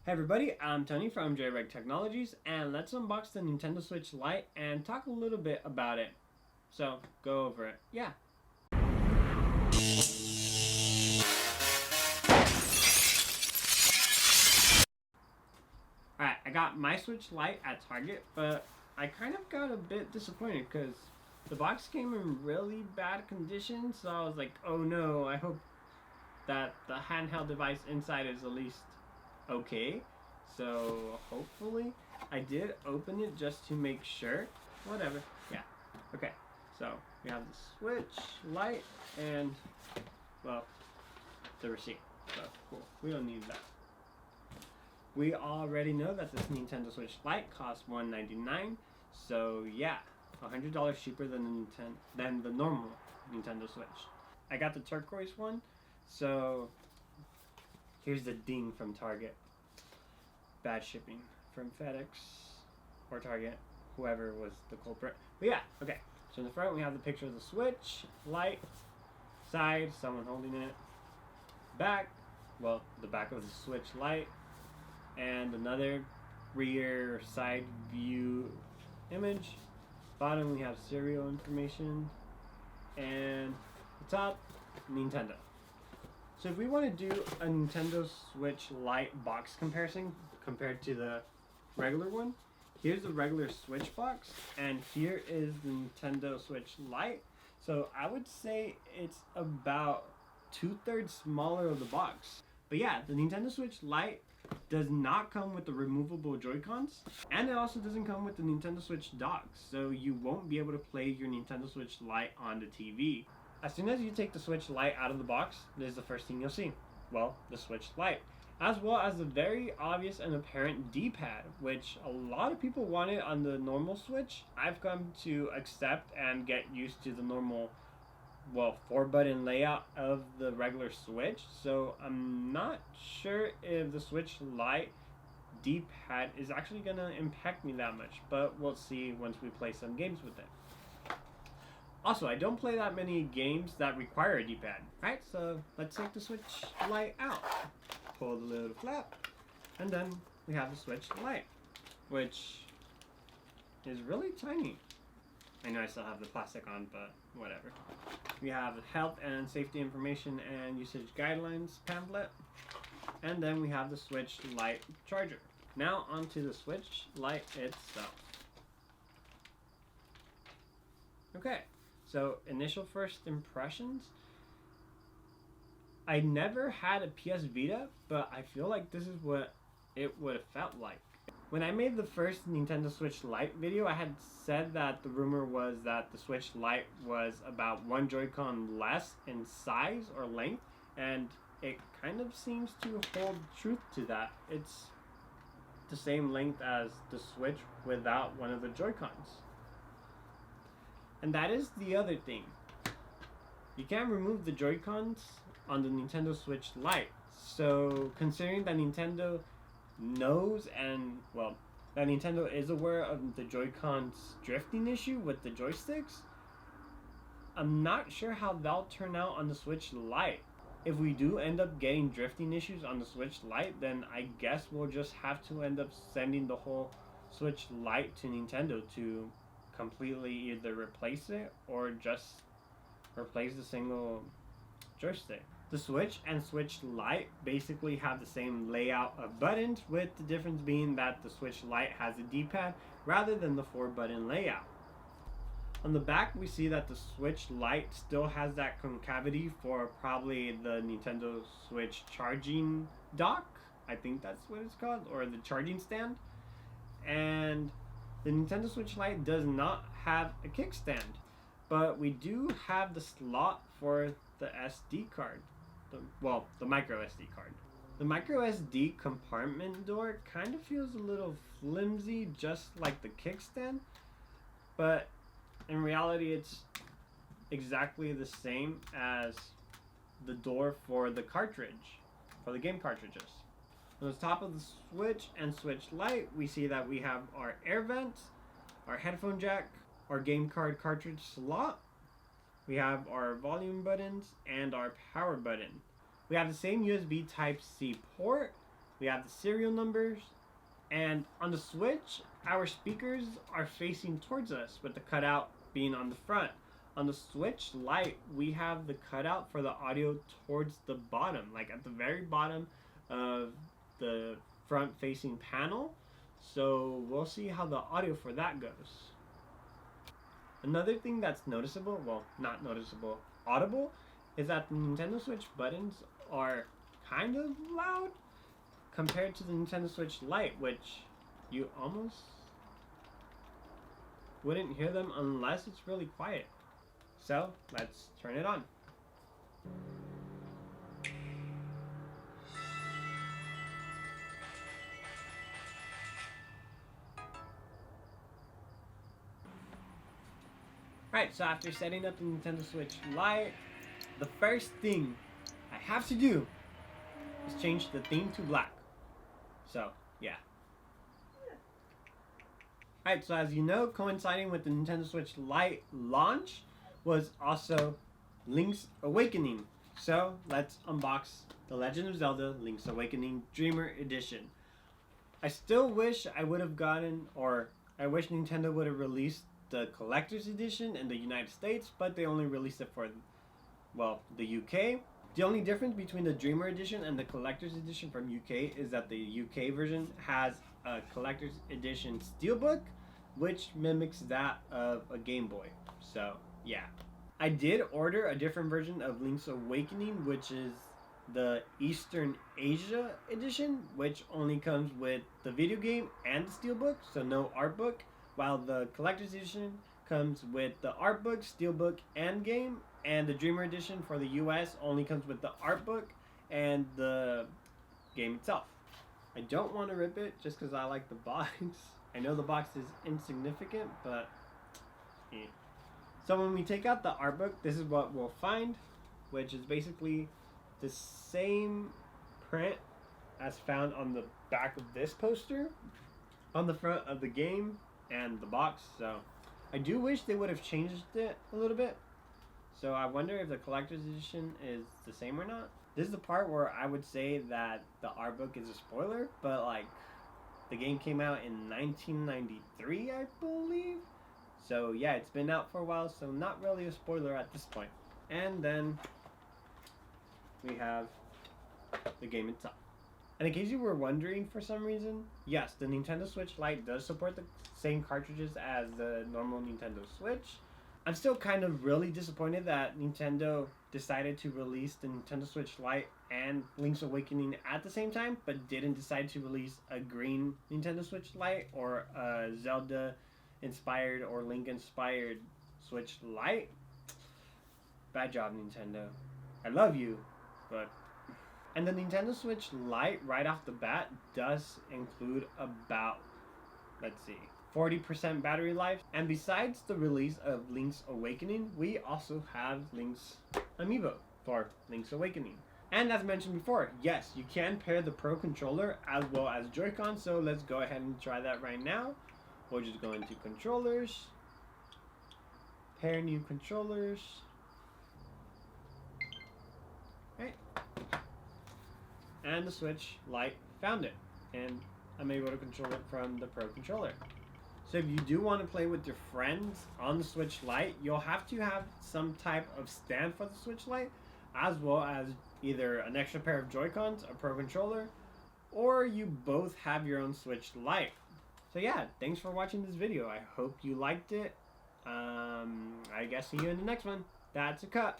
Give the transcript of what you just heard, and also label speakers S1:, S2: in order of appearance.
S1: Hey everybody, I'm Tony from JuryRig Technologies, and let's unbox the Nintendo Switch Lite and talk a little bit about it. So, go over it. Yeah. Alright, I got my Switch Lite at Target, but I kind of got a bit disappointed because the box came in really bad condition, so I was like, oh no, I hope that the handheld device inside is at least okay. So hopefully I did open it just to make sure. Whatever. Yeah. Okay. So we have the Switch Lite and, well, the receipt. So cool. We don't need that. We already know that this Nintendo Switch Lite costs $199. So yeah, $100 cheaper than the normal Nintendo Switch. I got the turquoise one. So here's the ding from Target. Bad shipping from FedEx or Target, whoever was the culprit. But yeah, okay. So in the front we have the picture of the Switch, Lite, side, someone holding it, back, well, the back of the Switch Lite, and another rear side view image. Bottom we have serial information, and the top, Nintendo. So if we want to do a Nintendo Switch Lite box comparison compared to the regular one, here's the regular Switch box, and here is the Nintendo Switch Lite. So I would say it's about 2/3 smaller of the box. But yeah, the Nintendo Switch Lite does not come with the removable Joy-Cons, and it also doesn't come with the Nintendo Switch dock, so you won't be able to play your Nintendo Switch Lite on the TV. As soon as you take the Switch Lite out of the box, this is the first thing you'll see. Well, the Switch Lite. As well as the very obvious and apparent D-pad, which a lot of people wanted on the normal Switch. I've come to accept and get used to the normal, well, 4-button layout of the regular Switch. So I'm not sure if the Switch Lite D-pad is actually going to impact me that much, but we'll see once we play some games with it. Also, I don't play that many games that require a D-pad. Alright, so let's take the Switch Lite out. Pull the little flap, and then we have the Switch Lite, which is really tiny. I know I still have the plastic on, but whatever. We have health and safety information and usage guidelines pamphlet, and then we have the Switch Lite charger. Now onto the Switch Lite itself. Okay. So, initial first impressions. I never had a PS Vita, but I feel like this is what it would have felt like. When I made the first Nintendo Switch Lite video, I had said that the rumor was that the Switch Lite was about one Joy-Con less in size or length, and it kind of seems to hold truth to that. It's the same length as the Switch without one of the Joy-Cons. And that is the other thing. You can't remove the Joy-Cons on the Nintendo Switch Lite. So considering that Nintendo knows and, well, that Nintendo is aware of the Joy-Cons drifting issue with the joysticks, I'm not sure how that'll turn out on the Switch Lite. If we do end up getting drifting issues on the Switch Lite, then I guess we'll just have to end up sending the whole Switch Lite to Nintendo to completely either replace it or just replace the single joystick. The Switch and Switch Lite basically have the same layout of buttons, with the difference being that the Switch Lite has a D-pad rather than the 4-button layout. On the back we see that the Switch Lite still has that concavity for probably the Nintendo Switch charging dock. I think that's what it's called, or the charging stand. And the Nintendo Switch Lite does not have a kickstand, but we do have the slot for the SD card. The micro SD card. The micro SD compartment door kind of feels a little flimsy, just like the kickstand, but in reality it's exactly the same as the door for the cartridge, for the game cartridges. On the top of the Switch and Switch Lite, we see that we have our air vents, our headphone jack, our game card cartridge slot. We have our volume buttons and our power button. We have the same USB Type-C port. we have the serial numbers, and on the Switch, our speakers are facing towards us with the cutout being on the front. On the Switch Lite, we have the cutout for the audio towards the bottom, like at the very bottom of the front facing panel. So we'll see how the audio for that goes. Another thing that's noticeable, well, not noticeable, audible, is that the Nintendo Switch buttons are kind of loud compared to the Nintendo Switch Lite, which you almost wouldn't hear them unless it's really quiet. So let's turn it on. Alright, so after setting up the Nintendo Switch Lite, the first thing I have to do is change the theme to black. So, yeah. Alright, so as you know, coinciding with the Nintendo Switch Lite launch was also Link's Awakening. So, let's unbox The Legend of Zelda Link's Awakening Dreamer Edition. I still wish I would have gotten, or I wish Nintendo would have released the collector's edition in the United States, but they only released it for, well, the UK. The only difference between the Dreamer edition and the collector's edition from UK is that the UK version has a collector's edition steelbook, which mimics that of a Game Boy. So, yeah. I did order a different version of Link's Awakening, which is the Eastern Asia edition, which only comes with the video game and the steelbook, so no art book, while the collector's edition comes with the art book, steelbook, and game, and the Dreamer edition for the US only comes with the art book and the game itself. I don't want to rip it just because I like the box. I know the box is insignificant, but eh. So when we take out the art book, this is what we'll find, which is basically the same print as found on the back of this poster, on the front of the game and the box. So I do wish they would have changed it a little bit. So I wonder if the collector's edition is the same or not. This is the part where I would say that the art book is a spoiler, but like the game came out in 1993, I believe. So yeah, it's been out for a while, so not really a spoiler at this point. And then we have the game itself. And in case you were wondering for some reason, yes, the Nintendo Switch Lite does support the same cartridges as the normal Nintendo Switch. I'm still kind of really disappointed that Nintendo decided to release the Nintendo Switch Lite and Link's Awakening at the same time, but didn't decide to release a green Nintendo Switch Lite or a Zelda inspired or Link inspired Switch Lite. Bad job, Nintendo. I love you, but... And the Nintendo Switch Lite, right off the bat, does include about, let's see, 40% battery life. And besides the release of Link's Awakening, we also have Link's Amiibo for Link's Awakening. And as mentioned before, yes, you can pair the Pro Controller as well as Joy-Con, so let's go ahead and try that right now. We'll just go into Controllers, pair new controllers. Right. And the Switch Lite found it, and I'm able to control it from the Pro Controller. So if you do want to play with your friends on the Switch Lite, you'll have to have some type of stand for the Switch Lite, as well as either an extra pair of Joy-Cons, a Pro Controller, or you both have your own Switch Lite. So yeah, thanks for watching this video. I hope you liked it. I guess see you in the next one. That's a cut.